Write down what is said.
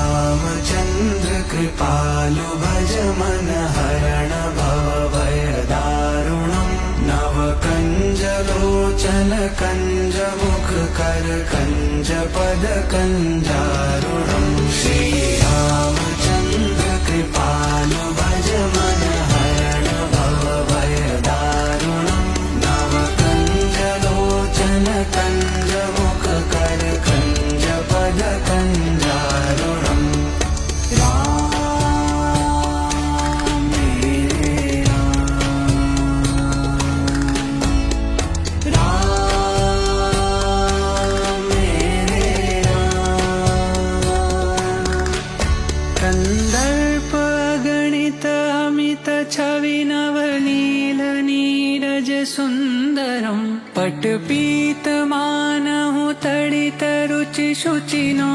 श्रीरामचन्द्र कृपालु भज मन हरण भव भय दारुणम् नवकञ्ज लोचन कञ्ज मुख कर कञ्ज पद कञ्जारुणम् श्रीरामचन्द्र कृपालु भज मन हरण भव भय दारुणम् नवकञ्ज लोचन कञ्ज मुख कर कञ्ज पद कञ्जारुणम् राम मेरे राम मेरे कंदर्प अगणित अमित छवि नवनील नीरज सुंदरम पटपीत मानहु तडित रुचि शुचिनो